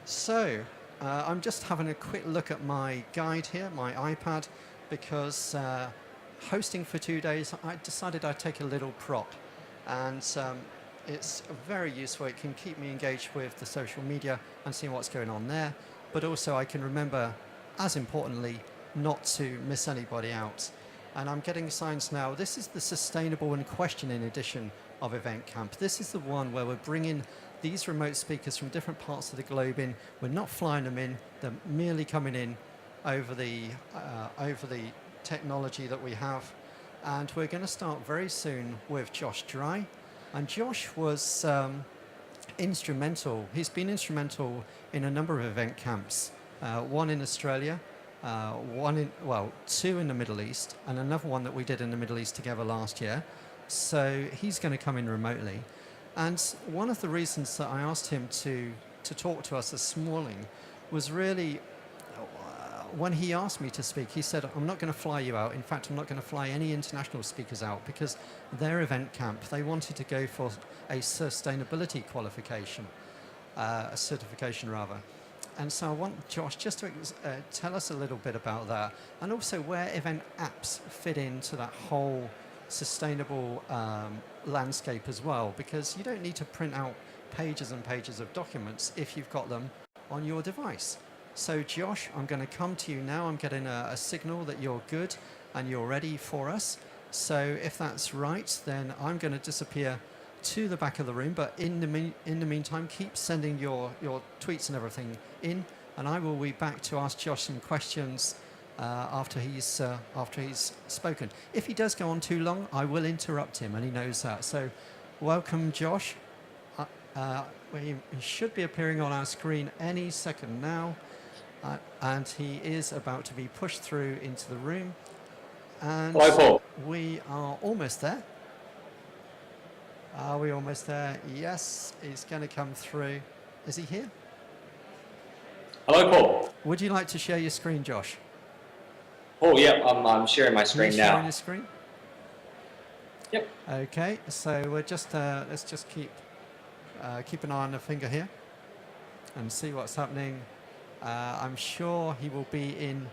So, I'm just having a quick look at my guide here, my iPad, because hosting for 2 days, I decided I'd take a little prop. And it's very useful. It can keep me engaged with the social media and seeing what's going on there. But also I can remember, as importantly, not to miss anybody out. And I'm getting signs now. This is the Sustainable and Questioning edition of Event Camp. This is the one where we're bringing these remote speakers from different parts of the globe in. We're not flying them in. They're merely coming in over the technology that we have. And we're going to start very soon with Josh Dry. And Josh was instrumental. He's been instrumental in a number of event camps. One in Australia, two in the Middle East, and another one that we did in the Middle East together last year. So he's going to come in remotely. And one of the reasons that I asked him to talk to us this morning was really when he asked me to speak. He said, I'm not going to fly you out. In fact, I'm not going to fly any international speakers out because their event camp, they wanted to go for a sustainability qualification, a certification rather. And so I want Josh just to tell us a little bit about that, and also where event apps fit into that whole sustainable landscape as well, because you don't need to print out pages and pages of documents if you've got them on your device. So Josh, I'm going to come to you now. I'm getting a signal that you're good and you're ready for us. So if that's right, then I'm going to disappear to the back of the room, but in the meantime, keep sending your tweets and everything in, and I will be back to ask Josh some questions after he's spoken. If he does go on too long, I will interrupt him, and he knows that. So welcome, Josh. He should be appearing on our screen any second now, and he is about to be pushed through into the room. And hello, Paul. We are almost there. Are we almost there? Yes, he's going to come through. Is he here? Hello, Paul. Would you like to share your screen, Josh? Paul, yeah, I'm sharing my screen now. Sharing your screen? Yep. Okay, so we're just let's just keep an eye on the finger here and see what's happening. I'm sure he will be in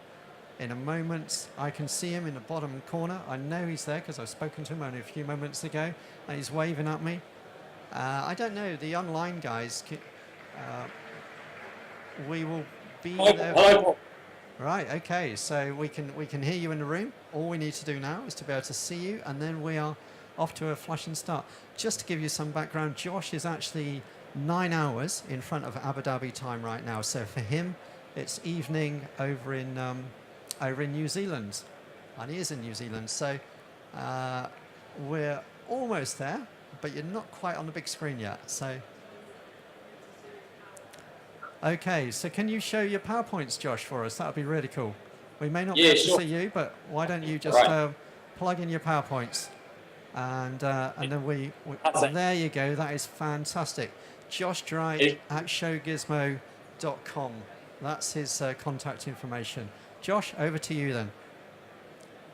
a moment. I can see him in the bottom corner. I know he's there because I've spoken to him only a few moments ago, and he's waving at me. I don't know, the online guys, we will be there. Hello, Paul. Right, okay, so we can hear you in the room. All we need to do now is to be able to see you, and then we are off to a flashing start. Just to give you some background, Josh is actually 9 hours in front of Abu Dhabi time right now. So for him, it's evening over in New Zealand, and he is in New Zealand. So we're almost there, but you're not quite on the big screen yet. So. Okay, so can you show your PowerPoints, Josh, for us? That would be really cool. We may not be able to see you, but why don't you just plug in your PowerPoints, and then there you go. That is fantastic. Josh Dry at showgizmo.com. That's his contact information. Josh, over to you then.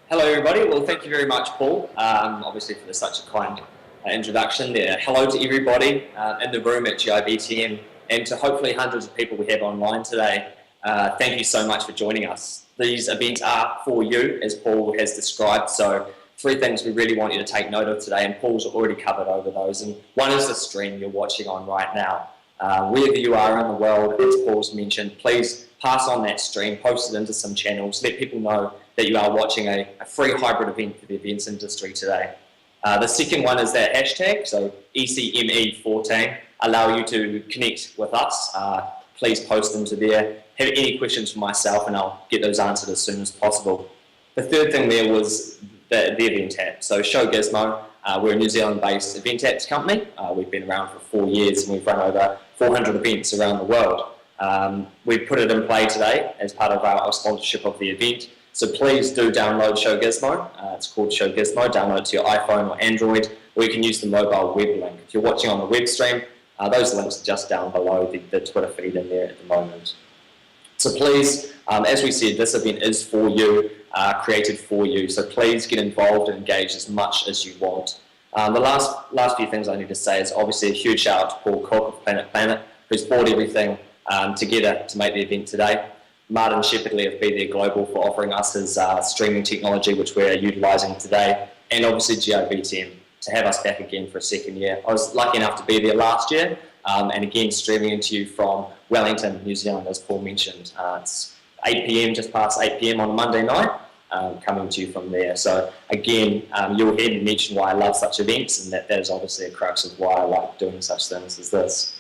Hello, everybody. Well, thank you very much, Paul, obviously for such a kind introduction there. Hello to everybody in the room at GIBTM, and to hopefully hundreds of people we have online today. Thank you so much for joining us. These events are for you, as Paul has described. So 3 things we really want you to take note of today, and Paul's already covered over those. And one is the stream you're watching on right now. Wherever you are in the world, as Paul's mentioned, please pass on that stream, post it into some channels, let people know that you are watching a free hybrid event for the events industry today. The second one is that hashtag, so ECME14, allow you to connect with us. Please post them to there. Have any questions for myself, and I'll get those answered as soon as possible. The third thing there was the event app. So Show Gizmo, we're a New Zealand-based event apps company. We've been around for 4 years, and we've run over 400 events around the world. We've put it in play today as part of our sponsorship of the event. So please do download Show Gizmo. It's called Show Gizmo. Download it to your iPhone or Android, or you can use the mobile web link. If you're watching on the web stream, those links are just down below the Twitter feed in there at the moment. So please, as we said, this event is for you, created for you. So please get involved and engage as much as you want. The last few things I need to say is obviously a huge shout out to Paul Cook of Planet, who's brought everything together to make the event today. Martin Shepherdley of Be There Global for offering us his streaming technology, which we're utilising today, and obviously GIBTM to have us back again for a second year. I was lucky enough to be there last year, and again streaming into you from Wellington, New Zealand, as Paul mentioned. It's 8 p.m, just past 8 p.m. on a Monday night, coming to you from there. So again, you'll hear me mention why I love such events, and that is obviously a crux of why I like doing such things as this.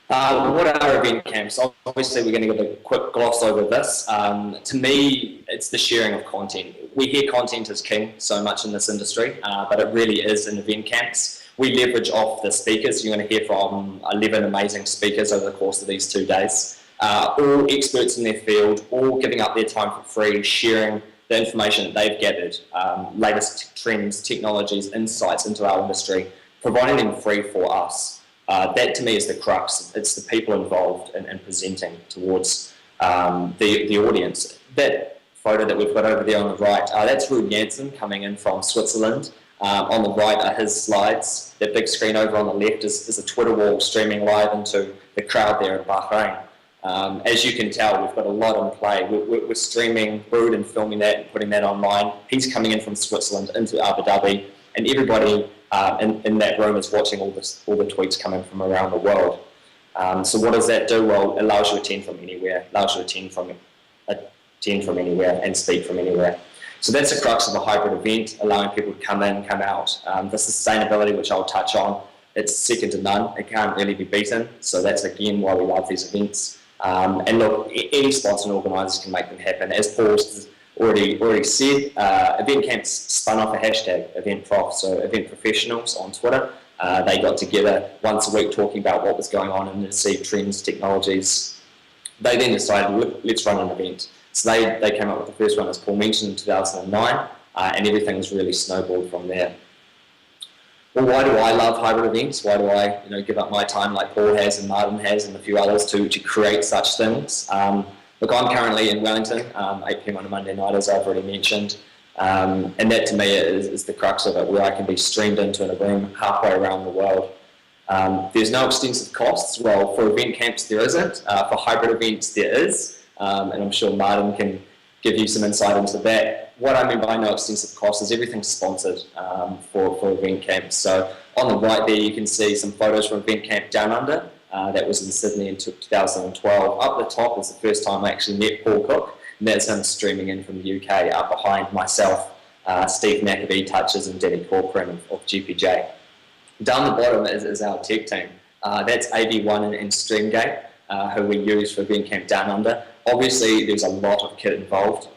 What are event camps? Obviously, we're going to give a quick gloss over this. To me, it's the sharing of content. We hear content is king so much in this industry, but it really is in event camps. We leverage off the speakers. You're going to hear from 11 amazing speakers over the course of these 2 days. All experts in their field, all giving up their time for free, sharing the information that they've gathered, latest trends, technologies, insights into our industry, providing them free for us. That to me is the crux. It's the people involved in presenting towards the audience. That photo that we've got over there on the right, that's Ruud Janssen coming in from Switzerland. On the right are his slides. That big screen over on the left is a Twitter wall streaming live into the crowd there at Bahrain. As you can tell, we've got a lot in play. We're streaming Ruud and filming that and putting that online. He's coming in from Switzerland into Abu Dhabi, and everybody in that room is watching all the tweets coming from around the world. So what does that do? Well, it allows you to attend from anywhere, allows you to attend from anywhere and speak from anywhere. So that's the crux of a hybrid event, allowing people to come in, come out. The sustainability, which I'll touch on, it's second to none. It can't really be beaten. So that's again why we love these events. And look, any sponsor and organisers can make them happen. As Paul's already said, event camps spun off a hashtag, EventProf, so event professionals on Twitter. They got together once a week talking about what was going on in the industry, trends, technologies. They then decided, let's run an event. So they came up with the first one, as Paul mentioned, in 2009, and everything's really snowballed from there. Well, why do I love hybrid events? Why do I give up my time like Paul has and Martin has and a few others to create such things? Look, I'm currently in Wellington, 8 p.m. on a Monday night, as I've already mentioned, and that to me is the crux of it, where I can be streamed into in a room halfway around the world. There's no extensive costs. Well, for event camps there isn't. For hybrid events there is, and I'm sure Martin can give you some insight into that. What I mean by no extensive costs is everything's sponsored for event camps. So on the right there you can see some photos from event camp Down Under. That was in Sydney in 2012. Up the top is the first time I actually met Paul Cook, and that's him streaming in from the UK, behind myself, Steve McAbee, Touches, and Danny Corcoran of GPJ. Down the bottom is our tech team. That's AV1 and Streamgate, who we use for event camp Down Under. Obviously, there's a lot of kit involved,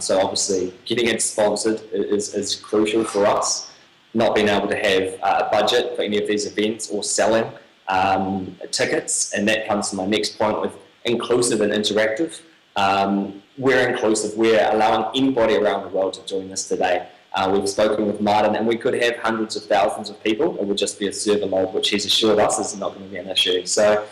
so obviously getting it sponsored is crucial for us. Not being able to have a budget for any of these events or selling tickets, and that comes to my next point with inclusive and interactive. We're inclusive. We're allowing anybody around the world to join us today. We've spoken with Martin, and we could have hundreds of thousands of people. It would just be a server load, which he's assured us is not going to be an issue. So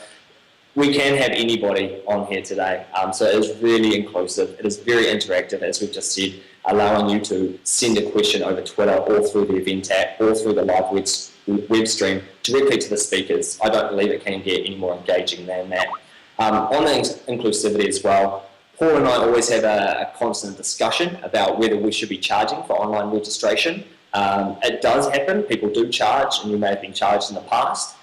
we can have anybody on here today. So it is really inclusive. It is very interactive, as we've just said, allowing you to send a question over Twitter or through the event app or through the live web stream directly to the speakers. I don't believe it can get any more engaging than that. On the inclusivity as well, Paul and I always have a constant discussion about whether we should be charging for online registration. It does happen. People do charge, and you may have been charged in the past.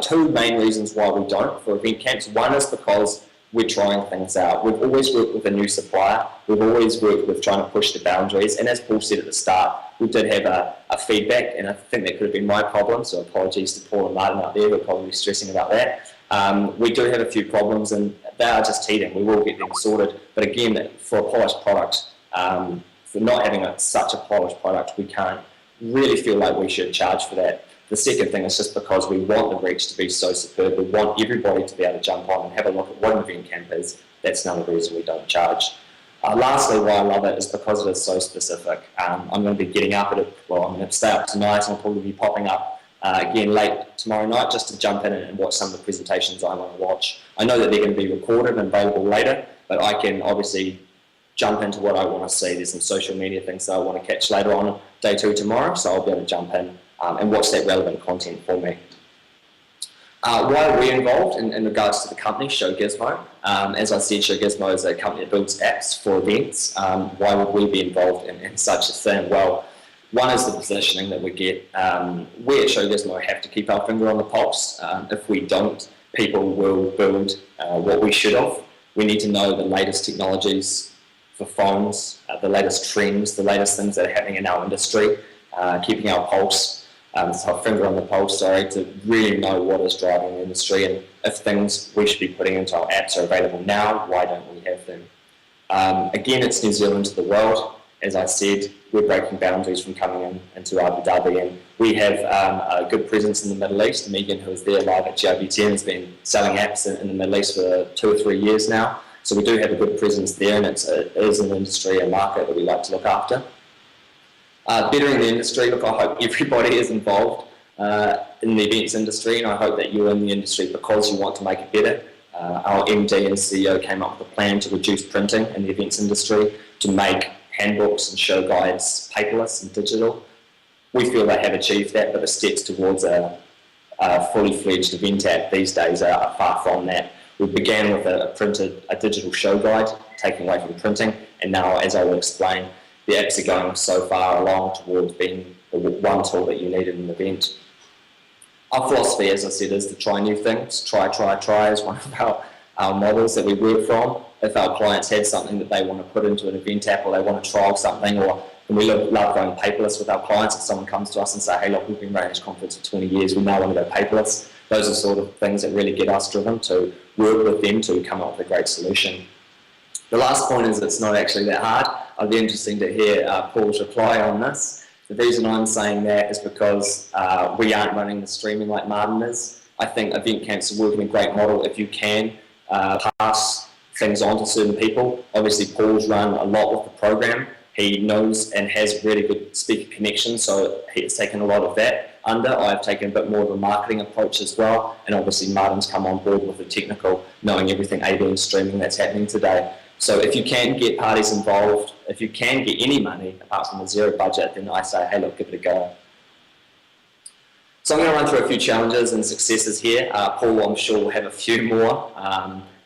Two main reasons why we don't for event camps. One is because we're trying things out. We've always worked with a new supplier. We've always worked with trying to push the boundaries. And as Paul said at the start, we did have a feedback, and I think that could have been my problem, so apologies to Paul and Martin out there who are probably stressing about that. We do have a few problems, and they are just teething. We will get them sorted. But again, for a polished product, for not having such a polished product, we can't really feel like we should charge for that. The second thing is just because we want the reach to be so superb. We want everybody to be able to jump on and have a look at what an event camp is. That's another reason we don't charge. Lastly, why I love it is because it is so specific. I'm going to be getting up I'm going to stay up tonight, and I'll probably be popping up again late tomorrow night just to jump in and watch some of the presentations I want to watch. I know that they're going to be recorded and available later, but I can obviously jump into what I want to see. There's some social media things that I want to catch later on day 2 tomorrow, so I'll be able to jump in and watch that relevant content for me. Why are we involved in regards to the company, Show Gizmo? As I said, Show Gizmo is a company that builds apps for events. Why would we be involved in such a thing? Well, one is the positioning that we get. We at Show Gizmo have to keep our finger on the pulse. If we don't, people will build what we should have. We need to know the latest technologies for phones, the latest trends, the latest things that are happening in our industry, keeping our pulse. So our finger on the pulse, sorry, to really know what is driving the industry, and if things we should be putting into our apps are available now, why don't we have them? Again, it's New Zealand to the world. As I said, we're breaking boundaries from coming into Abu Dhabi, and we have a good presence in the Middle East. Megan, who is there live at GIBTM, has been selling apps in the Middle East for 2 or 3 years now. So we do have a good presence there, and it is an industry, a market that we like to look after. Bettering the industry, look, I hope everybody is involved in the events industry, and I hope that you're in the industry because you want to make it better. Our MD and CEO came up with a plan to reduce printing in the events industry, to make handbooks and show guides paperless and digital. We feel they have achieved that, but the steps towards a fully fledged event app these days are far from that. We began with a digital show guide, taking away from printing, and now, as I will explain, the apps are going so far along towards being the one tool that you need in an event. Our philosophy, as I said, is to try new things. Try is one of our models that we work from. If our clients have something that they want to put into an event app, or they want to trial something, or we love going paperless with our clients. If someone comes to us and say, hey, look, we've been running this conference for 20 years, we now want to go paperless. Those are sort of things that really get us driven to work with them to come up with a great solution. The last point is it's not actually that hard. It'll be interesting to hear Paul's reply on this. The reason I'm saying that is because we aren't running the streaming like Martin is. I think event camps are working a great model if you can pass things on to certain people. Obviously, Paul's run a lot with the program. He knows and has really good speaker connections, so he's taken a lot of that under. I've taken a bit more of a marketing approach as well, and obviously Martin's come on board with the technical, knowing everything AV and streaming that's happening today. So if you can get parties involved, if you can get any money apart from the zero budget, then I say, hey, look, give it a go. So I'm going to run through a few challenges and successes here. Paul, I'm sure, will have a few more.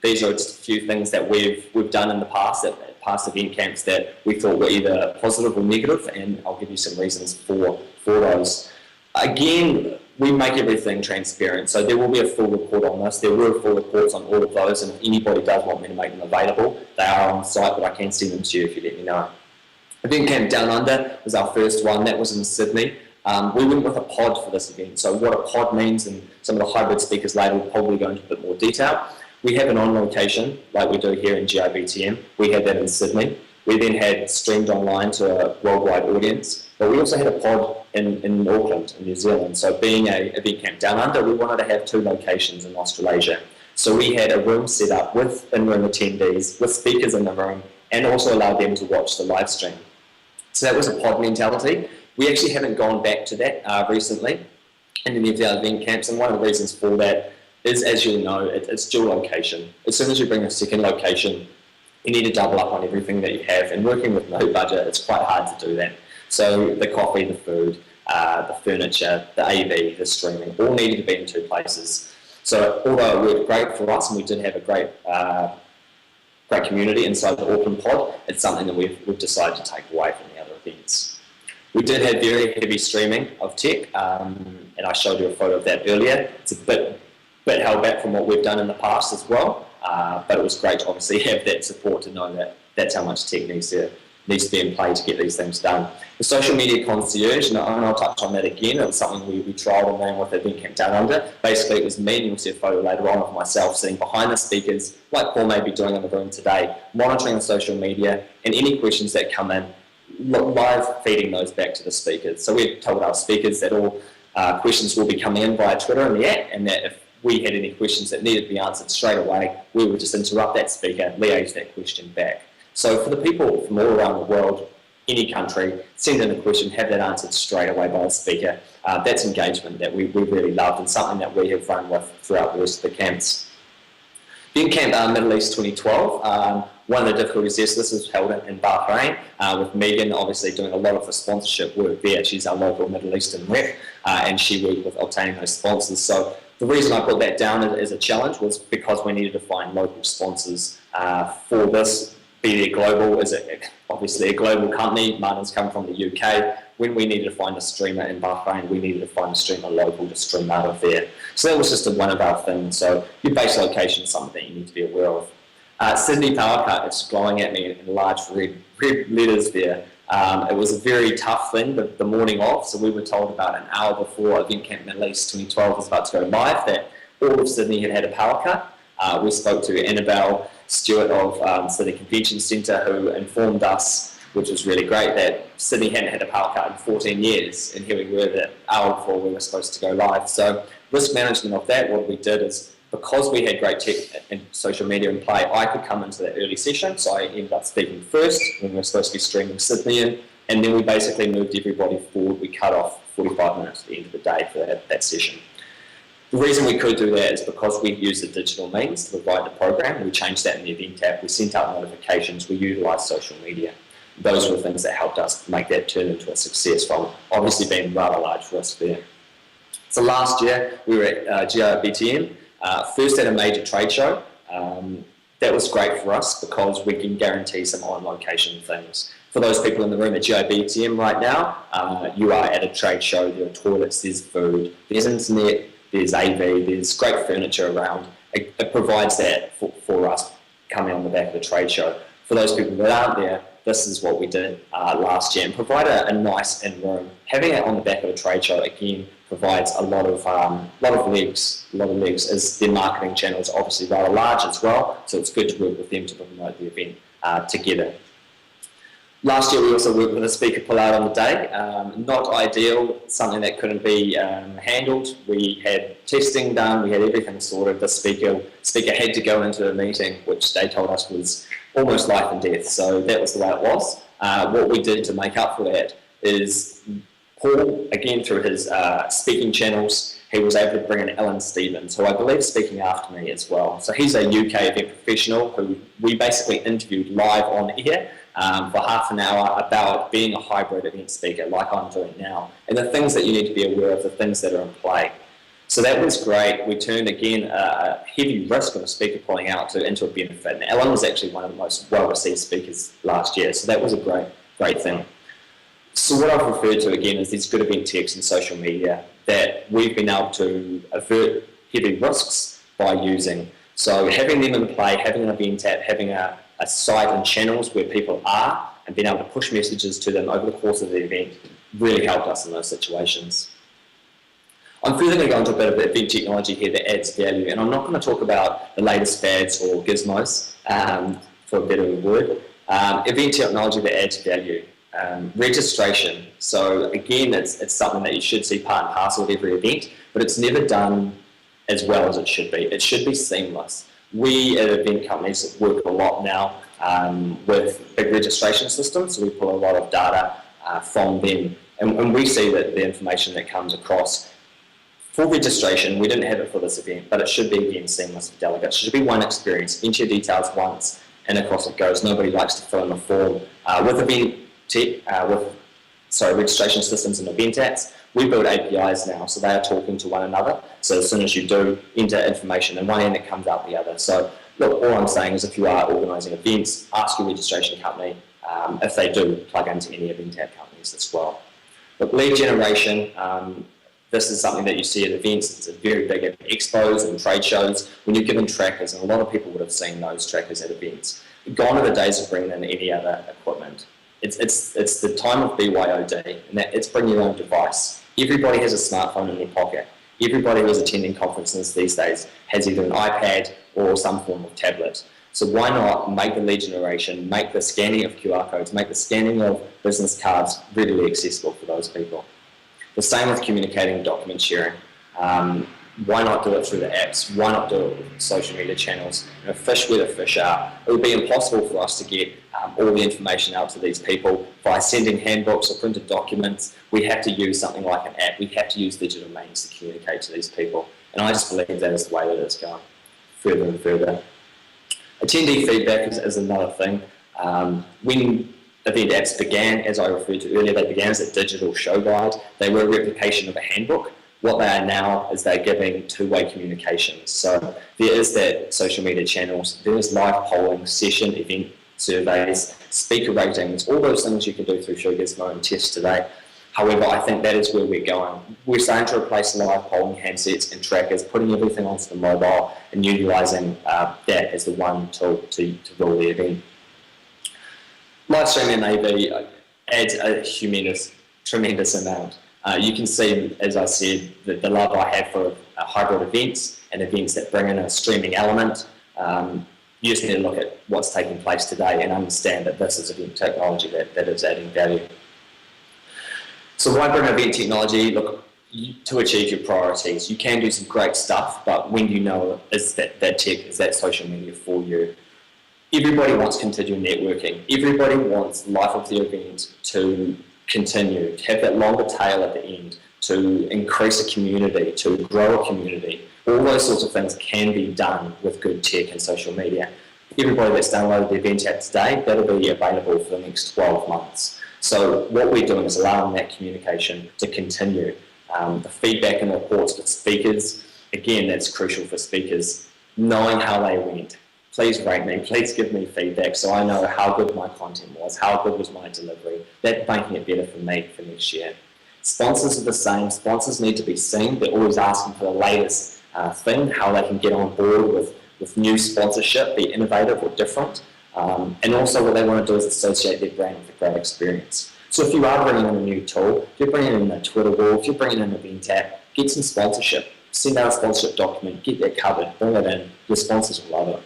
These are just a few things that we've done in the past, at past event camps, that we thought were either positive or negative, and I'll give you some reasons for those. Again, we make everything transparent, so there will be a full report on this. There were full reports on all of those, and if anybody does want me to make them available, they are on site, but I can send them to you if you let me know. Event Camp Down Under was our first one. That was in Sydney. We went with a pod for this event. So what a pod means, and some of the hybrid speakers later will probably go into a bit more detail. We have an on location, like we do here in GIBTM. We had that in Sydney. We then had streamed online to a worldwide audience, but we also had a pod in Auckland, in New Zealand. So being a event camp down under, we wanted to have 2 locations in Australasia. So we had a room set up with in-room attendees, with speakers in the room, and also allowed them to watch the live stream. So that was a pod mentality. We actually haven't gone back to that recently in any of our event camps, and one of the reasons for that is, as you'll know, it's dual location. As soon as you bring a second location, you need to double up on everything that you have, and working with no budget, it's quite hard to do that. So the coffee, the food, the furniture, the AV, the streaming, all needed to be in 2 places. So although it worked great for us, and we did have a great community inside the Auckland pod, it's something that we've decided to take away from the other events. We did have very heavy streaming of tech, and I showed you a photo of that earlier. It's a bit held back from what we've done in the past as well, but it was great to obviously have that support to know that that's how much tech needs to be in play to get these things done. The social media concierge, and I'll touch on that again, it was something we trialled and ran with at Event Camp Down Under. Basically, it was me, and you'll see a photo later on of myself sitting behind the speakers, like Paul may be doing in the room today, monitoring the social media, and any questions that come in, live feeding those back to the speakers. So we've told our speakers that all questions will be coming in via Twitter and the app, and that if we had any questions that needed to be answered straight away, we would just interrupt that speaker, liaise that question back. So for the people from all around the world, any country, send in a question, have that answered straight away by the speaker. That's engagement that we really loved, and something that we have run with throughout the rest of the camps. Event Camp Middle East 2012, one of the difficulties, yes, this was held in Bahrain, with Megan obviously doing a lot of the sponsorship work there. She's our local Middle Eastern rep, and she worked with obtaining those sponsors. So The reason I put that down as a challenge was because we needed to find local sponsors for this. Be it global, is it obviously a global company. Martin's come from the UK. When we needed to find a streamer in Bahrain, we needed to find a streamer local to stream out of there. So that was just one of our things. So your base location is something that you need to be aware of. Sydney power cut, it's glowing at me in large red letters there. It was a very tough thing the morning of, so we were told about an hour before Event Camp Middle East 2012 was about to go live that all of Sydney had a power cut. We spoke to Annabelle Stewart of Sydney Convention Centre, who informed us, which was really great, that Sydney hadn't had a power cut in 14 years, and here we were the hour before we were supposed to go live. So risk management of that, what we did is, because we had great tech and social media in play, I could come into that early session, so I ended up speaking first when we were supposed to be streaming Sydney in, and then we basically moved everybody forward. We cut off 45 minutes at the end of the day for that session. The reason we could do that is because we used the digital means to provide the program. We changed that in the event app, we sent out notifications, we utilised social media. Those were the things that helped us make that turn into a success from obviously being rather large risk there. So last year we were at GIBTM. First at a major trade show. That was great for us because we can guarantee some on-location things. For those people in the room at GIBTM right now, you are at a trade show, there are toilets, there's food, there's internet, there's AV, there's great furniture around. It provides that for us coming on the back of the trade show. For those people that aren't there, this is what we did last year and provide a nice in-room. Having it on the back of a trade show, again, provides a lot of legs as their marketing channel is obviously rather large as well, so it's good to work with them to promote the event together. Last year we also worked with a speaker pull-out on the day. Not ideal, something that couldn't be handled. We had testing done, we had everything sorted. The speaker had to go into a meeting, which they told us was almost life and death, so that was the way it was. What we did to make up for that is Paul, again through his speaking channels, he was able to bring in Alan Stevens, who I believe is speaking after me as well. So he's a UK event professional who we basically interviewed live on air for half an hour about being a hybrid event speaker like I'm doing now, and the things that you need to be aware of, the things that are in play. So that was great. We turned, again, a heavy risk of a speaker pulling out into a benefit. And Alan was actually one of the most well-received speakers last year, so that was a great thing. So what I've referred to, again, is these good event techs and social media that we've been able to avert heavy risks by using. So having them in play, having an event app, having a site and channels where people are, and being able to push messages to them over the course of the event really helped us in those situations. I'm further going to go into a bit of event technology here that adds value, and I'm not going to talk about the latest fads or gizmos, for a better word. Event technology that adds value. Registration. So again, it's something that you should see part and parcel of every event, but it's never done as well as it should be. It should be seamless. We at event companies work a lot now with big registration systems, so we pull a lot of data from them, and we see that the information that comes across for registration, we didn't have it for this event, but it should be, again, seamless for delegates. It should be one experience, enter your details once, and across it goes. Nobody likes to fill in a form. With event tech, registration systems and event apps, we build APIs now, so they are talking to one another. So as soon as you do enter information in one end, it comes out the other. So look, all I'm saying is if you are organising events, ask your registration company if they do plug into any event app companies as well. Look, lead generation, this is something that you see at events. It's very big at expos and trade shows when you're given trackers, and a lot of people would have seen those trackers at events. Gone are the days of bringing in any other equipment. It's the time of BYOD, and that it's bring your own device. Everybody has a smartphone in their pocket. Everybody who is attending conferences these days has either an iPad or some form of tablet. So why not make the lead generation, make the scanning of QR codes, make the scanning of business cards readily accessible for those people. The same with communicating, document sharing. Why not do it through the apps? Why not do it with social media channels? You know, fish where the fish are. It would be impossible for us to get all the information out to these people by sending handbooks or printed documents. We have to use something like an app. We have to use digital means to communicate to these people. And I just believe that is the way that it's going further and further. Attendee feedback is another thing. When event apps began, as I referred to earlier, they began as a digital show guide. They were a replication of a handbook. What they are now is they're giving two-way communications. So there is that social media channels, there is live polling, session, event surveys, speaker ratings, all those things you can do through Gizmo and Test today. However, I think that is where we're going. We're starting to replace live polling handsets and trackers, putting everything onto the mobile and utilising that as the one tool to rule the event. Live streaming AV adds a tremendous amount. You can see, as I said, the love I have for hybrid events and events that bring in a streaming element. You just need to look at what's taking place today and understand that this is event technology that is adding value. So why bring event technology? Look, to achieve your priorities. You can do some great stuff, but when you know is that tech, is that social media for you? Everybody wants continued networking. Everybody wants life of the event to continue, to have that longer tail at the end, to increase a community, to grow a community. All those sorts of things can be done with good tech and social media. Everybody that's downloaded the event app today, that'll be available for the next 12 months. So what we're doing is allowing that communication to continue. The feedback and reports with speakers, again, that's crucial for speakers, knowing how they went. Please rate me, please give me feedback so I know how good my content was, how good was my delivery. That's making it better for me for next year. Sponsors are the same. Sponsors need to be seen. They're always asking for the latest thing, how they can get on board with new sponsorship, be innovative or different. And also what they want to do is associate their brand with a great experience. So if you are bringing in a new tool, if you're bringing in a Twitter wall, if you're bringing in an event app, get some sponsorship. Send out a sponsorship document, get that covered, bring it in. Your sponsors will love it.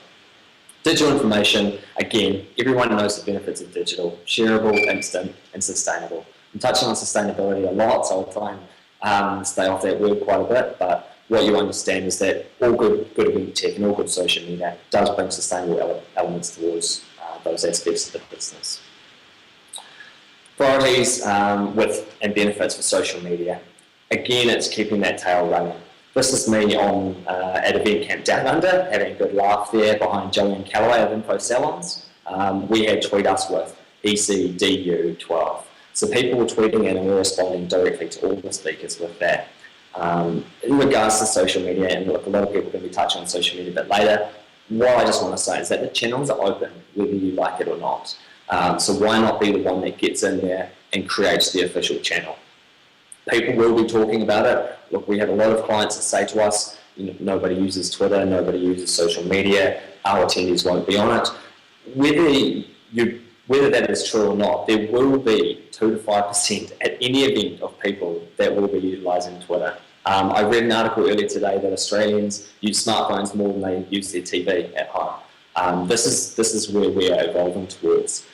Digital information, again, everyone knows the benefits of digital, shareable, instant, and sustainable. I'm touching on sustainability a lot, so I'll try and stay off that word quite a bit, but what you understand is that all good event tech and all good social media does bring sustainable elements towards those aspects of the business. Priorities and benefits for social media. Again, it's keeping that tail running. This is me at Event Camp Down Under, having a good laugh there behind Joey and Callaway of Info Salons. We had Tweet Us with ECDU12. So people were tweeting in and we were responding directly to all the speakers with that. In regards to social media, and look, a lot of people are going to be touching on social media a bit later, what I just want to say is that the channels are open whether you like it or not. So why not be the one that gets in there and creates the official channel? People will be talking about it. Look, we have a lot of clients that say to us, you know, nobody uses Twitter, nobody uses social media, our attendees won't be on it. Whether that is true or not, there will be 2 to 5% at any event of people that will be utilising Twitter. I read an article earlier today that Australians use smartphones more than they use their TV at home. This is where we are evolving towards.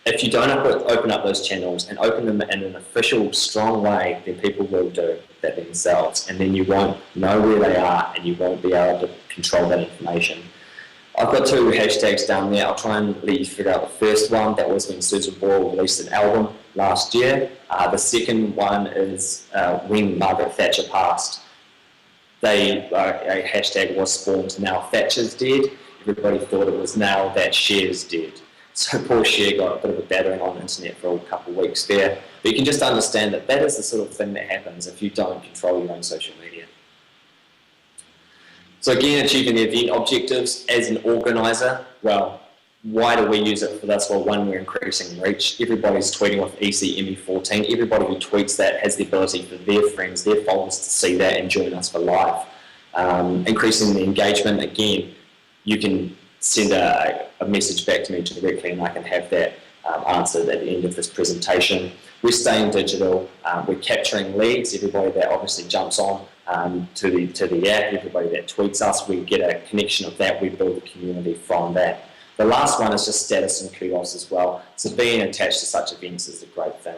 If you don't open up those channels and open them in an official, strong way, then people will do that themselves, and then you won't know where they are and you won't be able to control that information. I've got 2 hashtags down there. I'll try and let you figure out the first one. That was when Susan Boyle released an album last year. The second one is when Margaret Thatcher passed. A hashtag was spawned, now Thatcher's dead. Everybody thought it was now that Cher's dead. So poor Cher got a bit of a battering on the internet for a couple of weeks there. But you can just understand that that is the sort of thing that happens if you don't control your own social media. So again, achieving the event objectives as an organiser, well, why do we use it for this? Well, one, we're increasing reach. Everybody's tweeting with ECME14. Everybody who tweets that has the ability for their friends, their followers to see that and join us for live. Increasing the engagement, again, you can send a message back to me directly and I can have that answered at the end of this presentation. We're staying digital, we're capturing leads, everybody that obviously jumps on to the app, everybody that tweets us, we get a connection of that, we build a community from that. The last one is just status and kudos as well. So being attached to such events is a great thing.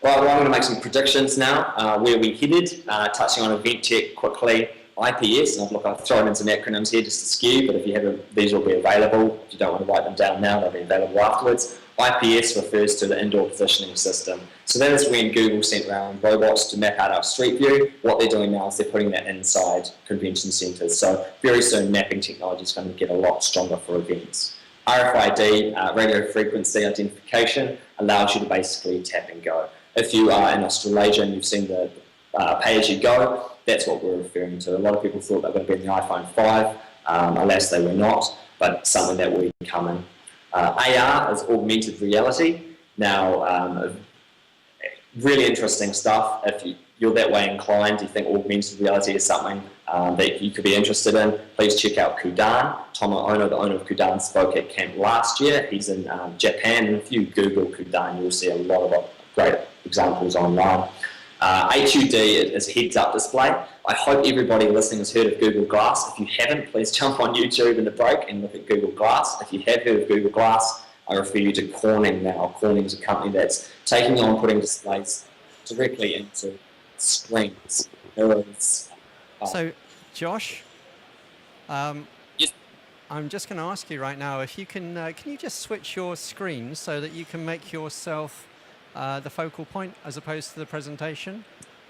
Right, well, I'm going to make some predictions now. Where we headed, touching on event tech quickly. IPS, and look, I've thrown in some acronyms here just to skew, but if you have these will be available. If you don't want to write them down now, they'll be available afterwards. IPS refers to the indoor positioning system. So that is when Google sent around robots to map out our street view. What they're doing now is they're putting that inside convention centres. So very soon mapping technology is going to get a lot stronger for events. RFID, radio frequency identification, allows you to basically tap and go. If you are in Australasia and you've seen the pay-as-you-go. That's what we're referring to. A lot of people thought they were going to be in the iPhone 5. Alas, they were not, but something that will be coming. AR is augmented reality. Now, really interesting stuff. If you're that way inclined, you think augmented reality is something that you could be interested in, please check out Kudan. Tomo Ono, the owner of Kudan, spoke at camp last year. He's in Japan, and if you Google Kudan, you'll see a lot of great examples online. HUD is heads-up display. I hope everybody listening has heard of Google Glass. If you haven't, please jump on YouTube in the break and look at Google Glass. If you have heard of Google Glass, I refer you to Corning now. Corning is a company that's taking on putting displays directly into screens. So, Josh, yes. I'm just going to ask you right now if you can you just switch your screen so that you can make yourself the focal point as opposed to the presentation,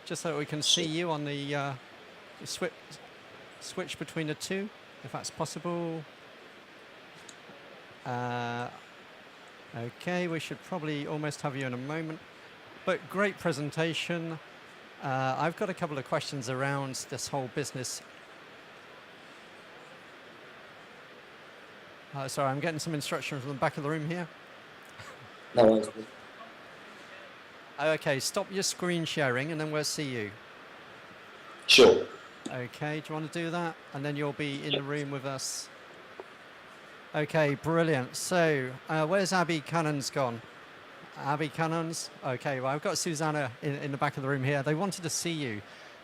just so that we can see you on the switch between the two, if that's possible. Okay, we should probably almost have you in a moment, but great presentation. I've got a couple of questions around this whole business. Sorry, I'm getting some instruction from the back of the room here. No worries. Okay, stop your screen sharing and then we'll see you. Sure. Okay, do you want to do that? And then you'll be in the room with us. Okay, brilliant. So, where's Abby Cannons gone? Abby Cannons? Okay, well, I've got Susanna in the back of the room here. They wanted to see you.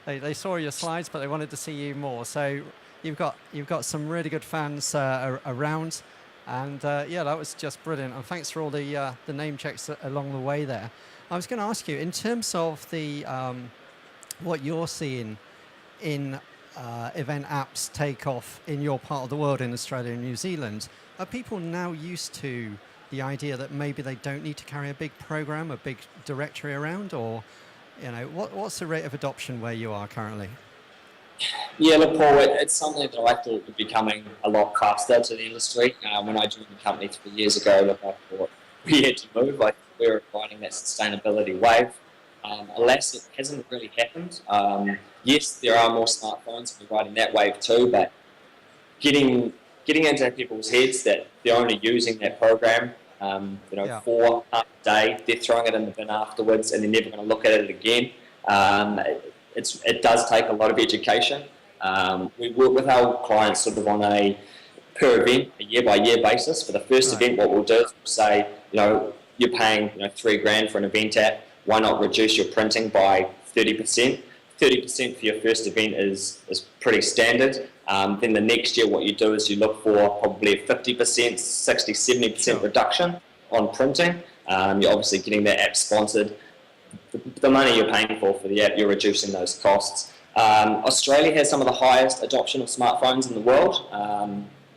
They saw your slides, but they wanted to see you more. So, you've got some really good fans around. And yeah, that was just brilliant. And thanks for all the name checks along the way there. I was going to ask you, in terms of the what you're seeing in event apps take off in your part of the world, in Australia and New Zealand, are people now used to the idea that maybe they don't need to carry a big program, a big directory around, or what's the rate of adoption where you are currently? Yeah, look, Paul, it's something that I thought would be coming a lot faster to the industry. When I joined the company 3 years ago, look, I thought we had to move. We were riding that sustainability wave. Alas, it hasn't really happened. Yes, there are more smartphones, and we're riding that wave too, but getting into people's heads that they're only using that program, for half a day, they're throwing it in the bin afterwards, and they're never going to look at it again. It does take a lot of education. We work with our clients sort of on a per event, a year-by-year basis. For the first event, what we'll do is we'll say, you're paying $3,000 for an event app. Why not reduce your printing by 30%? 30% for your first event is pretty standard. Then the next year, what you do is you look for probably a 50%, 60, 70% reduction on printing. You're obviously getting that app sponsored. The money you're paying for the app, you're reducing those costs. Australia has some of the highest adoption of smartphones in the world.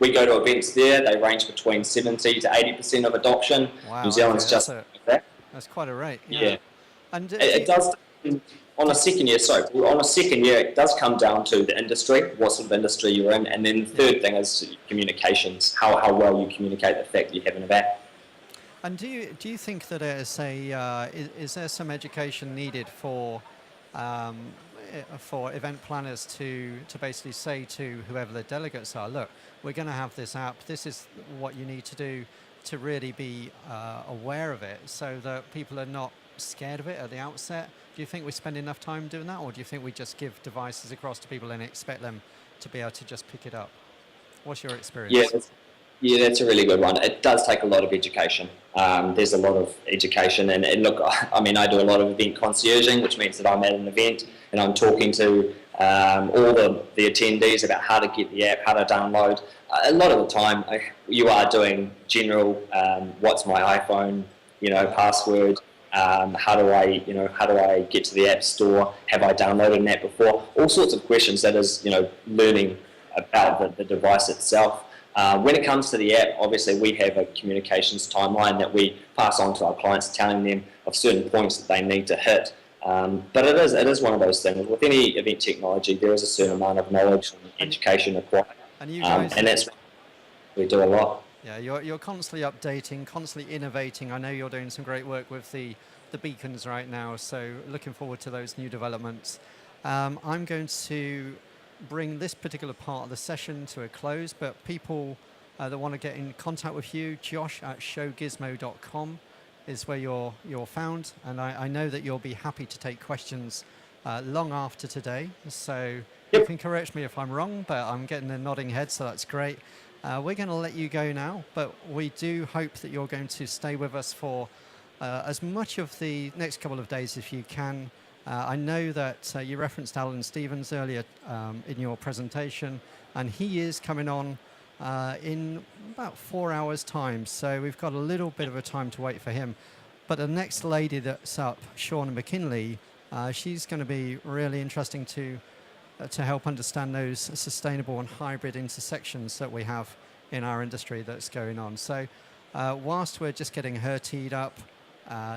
We go to events there, they range between 70 to 80% of adoption. Wow, New Zealand's just like that. That's quite a rate. Yeah. And it does, on a second year, it does come down to the industry, what sort of industry you're in, and then the third thing is communications, how well you communicate the fact that you have an app. And do you think that is there some education needed for event planners to basically say to whoever the delegates are, look, we're going to have this app, this is what you need to do to really be aware of it, so that people are not scared of it at the outset? Do you think we spend enough time doing that, or do you think we just give devices across to people and expect them to be able to just pick it up? What's your experience? Yeah, that's a really good one. It does take a lot of education. There's a lot of education, and look, I mean, I do a lot of event concierging, which means that I'm at an event and I'm talking to all the attendees about how to get the app, how to download. A lot of the time, you are doing general, what's my iPhone, password. How do I get to the app store? Have I downloaded an app before? All sorts of questions. That is, learning about the device itself. When it comes to the app, obviously we have a communications timeline that we pass on to our clients, telling them of certain points that they need to hit. But it is one of those things. With any event technology, there is a certain amount of knowledge and education required, and that's what we do a lot. Yeah, you're constantly updating, constantly innovating. I know you're doing some great work with the the beacons right now, so looking forward to those new developments. I'm going to bring this particular part of the session to a close, but people that want to get in contact with you, Josh at showgizmo.com is where you're found, and I know that you'll be happy to take questions long after today, so you can correct me if I'm wrong, but I'm getting a nodding head, so that's great. We're going to let you go now, but we do hope that you're going to stay with us for as much of the next couple of days if you can. I know that you referenced Alan Stevens earlier in your presentation, and he is coming on in about 4 hours' time, so we've got a little bit of a time to wait for him. But the next lady that's up, Shauna McKinley, she's going to be really interesting to help understand those sustainable and hybrid intersections that we have in our industry that's going on. So whilst we're just getting her teed up,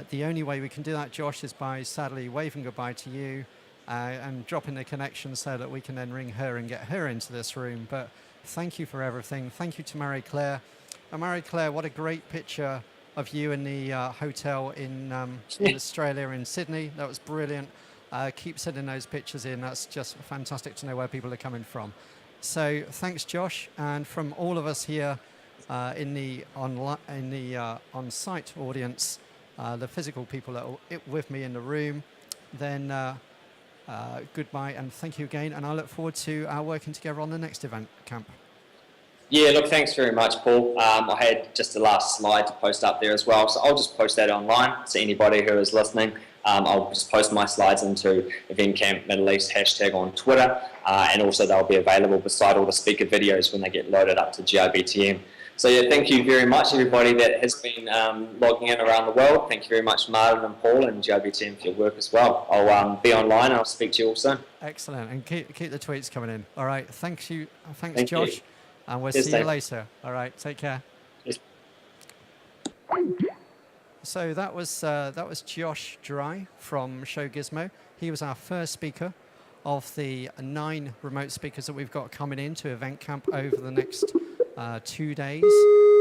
the only way we can do that, Josh, is by sadly waving goodbye to you and dropping the connection so that we can then ring her and get her into this room. But thank you for everything. Thank you to Marie Claire. Marie Claire, what a great picture of you in the hotel in Australia, in Sydney. That was brilliant. Keep sending those pictures in. That's just fantastic to know where people are coming from. So thanks, Josh. And from all of us here in the on-site audience, the physical people that are with me in the room, then goodbye and thank you again. And I look forward to our working together on the next event camp. Yeah, look, thanks very much, Paul. I had just the last slide to post up there as well, so I'll just post that online to anybody who is listening. I'll just post my slides into Event Camp Middle East hashtag on Twitter, and also they'll be available beside all the speaker videos when they get loaded up to GIBTM. So yeah, thank you very much, everybody that has been logging in around the world. Thank you very much, Martin and Paul and GIBTM for your work as well. I'll be online and I'll speak to you all soon. Excellent, and keep the tweets coming in. All right, thanks Josh. You. And we'll see you later. All right, take care. Yes. So that was Josh Dry from Show Gizmo. He was our first speaker of the 9 remote speakers that we've got coming into Event Camp over the next 2 days.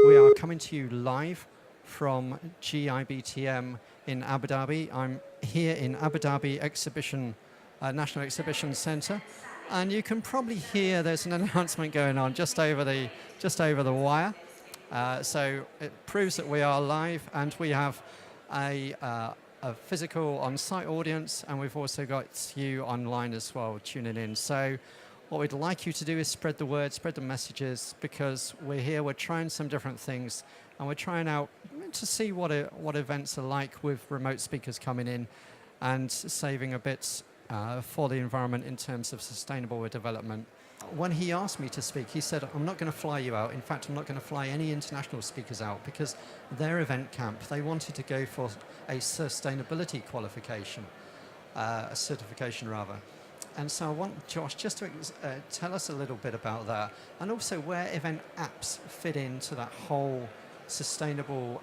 We are coming to you live from GIBTM in Abu Dhabi. I'm here in Abu Dhabi National Exhibition Centre. And you can probably hear there's an announcement going on just over the wire. So it proves that we are live, and we have a physical on-site audience, and we've also got you online as well tuning in. So what we'd like you to do is spread the word, spread the messages, because we're here, we're trying some different things, and we're trying out to see what events are like with remote speakers coming in and saving a bit for the environment in terms of sustainable development. When he asked me to speak, he said, I'm not going to fly you out. In fact, I'm not going to fly any international speakers out because their event camp, they wanted to go for a sustainability qualification, a certification rather. And so I want Josh just to tell us a little bit about that, and also where event apps fit into that whole sustainable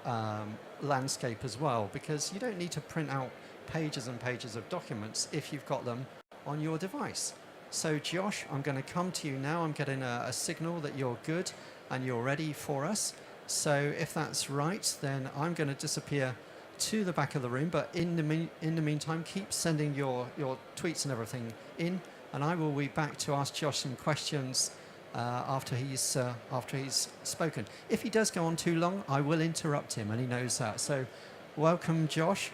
landscape as well, because you don't need to print out pages and pages of documents if you've got them on your device. So Josh, I'm going to come to you now. I'm getting a signal that you're good and you're ready for us. So if that's right, then I'm going to disappear to the back of the room, but in the meantime, keep sending your tweets and everything in, and I will be back to ask Josh some questions after he's spoken. If he does go on too long, I will interrupt him, and he knows that. So welcome, Josh.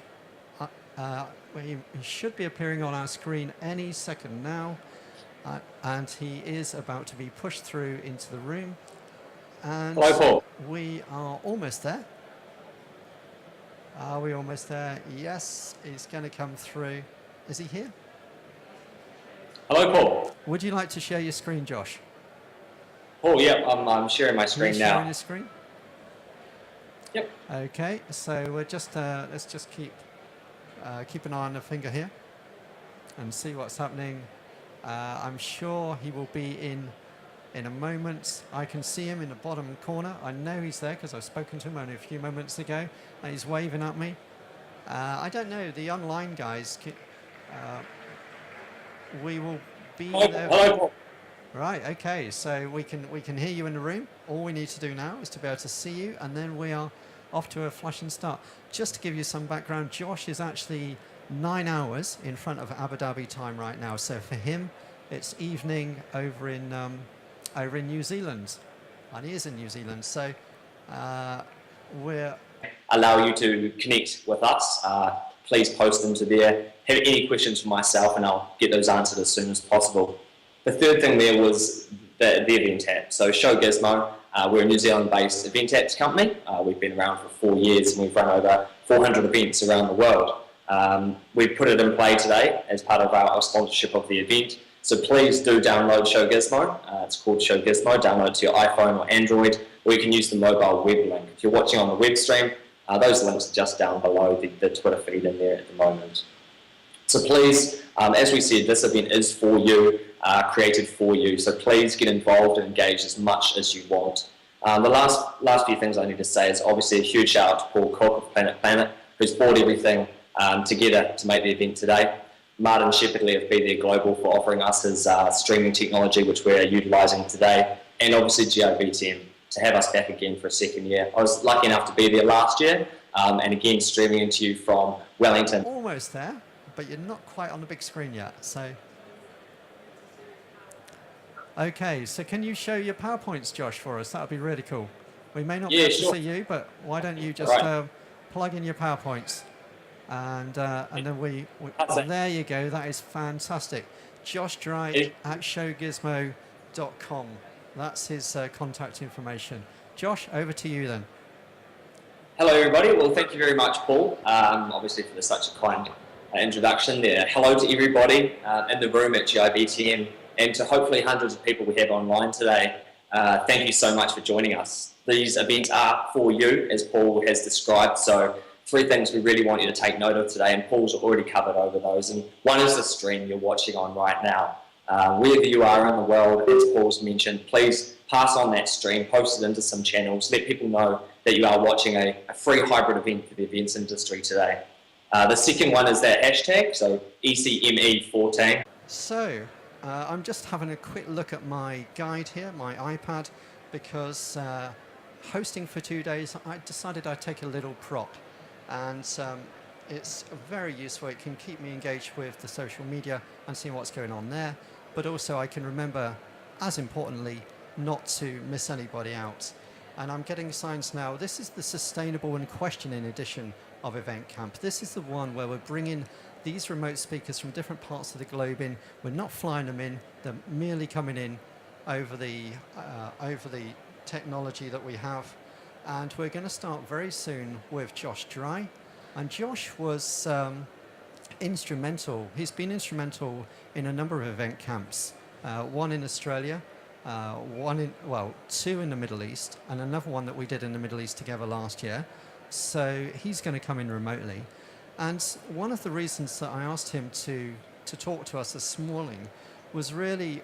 He should be appearing on our screen any second now, and he is about to be pushed through into the room. And hello, Paul. We are almost there. Are we almost there? Yes, he's going to come through. Is he here? Hello, Paul. Would you like to share your screen, Josh? Paul, yeah, I'm sharing my screen now. Sharing your screen? Yep. Okay, so we're just let's just keep an eye on the finger here and see what's happening. I'm sure he will be in a moment. I can see him in the bottom corner. I know he's there because I've spoken to him only a few moments ago, and he's waving at me. I don't know, the online guys, we will be there. Hello, Paul. Right, okay, so we can hear you in the room. All we need to do now is to be able to see you, and then we are off to a flashing start. Just to give you some background, Josh is actually 9 hours in front of Abu Dhabi time right now. So for him, it's evening over in New Zealand, and he is in New Zealand. So we're allow you to connect with us. Please post them to there. Have any questions for myself, and I'll get those answered as soon as possible. The third thing there was the event app. So Show Gizmo, we're a New Zealand-based event apps company. We've been around for 4 years, and we've run over 400 events around the world. We've put it in play today as part of our sponsorship of the event. So please do download Show Gizmo. It's called Show Gizmo. Download it to your iPhone or Android, or you can use the mobile web link. If you're watching on the web stream, those links are just down below the Twitter feed in there at the moment. So please, as we said, this event is for you, created for you. So please get involved and engage as much as you want. The last few things I need to say is obviously a huge shout out to Paul Cook of Planet, who's brought everything together to make the event today. Martin Shepherdley of Be There Global for offering us his streaming technology, which we're utilising today, and obviously GIBTM to have us back again for a second year. I was lucky enough to be there last year, and again streaming into you from Wellington. Almost there, but you're not quite on the big screen yet. So, okay, so can you show your PowerPoints, Josh, for us? That would be really cool. We may not be able to see you, but why don't you just plug in your PowerPoints, and then there you go. That is fantastic. Josh Dry at showgizmo.com. That's his contact information. Josh, over to you then. Hello everybody. Well, thank you very much, Paul, obviously for such a kind introduction there. Hello to everybody in the room at GIBTM, and to hopefully hundreds of people we have online today. Thank you so much for joining us. These events are for you, as Paul has described. So 3 things we really want you to take note of today, and Paul's already covered over those. And one is the stream you're watching on right now. Wherever you are in the world, as Paul's mentioned, please pass on that stream, post it into some channels, let people know that you are watching a free hybrid event for the events industry today. The second one is that hashtag, so ECME14. So, I'm just having a quick look at my guide here, my iPad, because hosting for 2 days, I decided I'd take a little prop. And it's very useful. It can keep me engaged with the social media and seeing what's going on there. But also I can remember, as importantly, not to miss anybody out. And I'm getting signs now. This is the Sustainable and Questioning edition of Event Camp. This is the one where we're bringing these remote speakers from different parts of the globe in. We're not flying them in. They're merely coming in over the technology that we have. And we're going to start very soon with Josh Dry. And Josh was instrumental. He's been instrumental in a number of event camps. One in Australia, 2 in the Middle East, and another one that we did in the Middle East together last year. So he's going to come in remotely. And one of the reasons that I asked him to talk to us this morning was really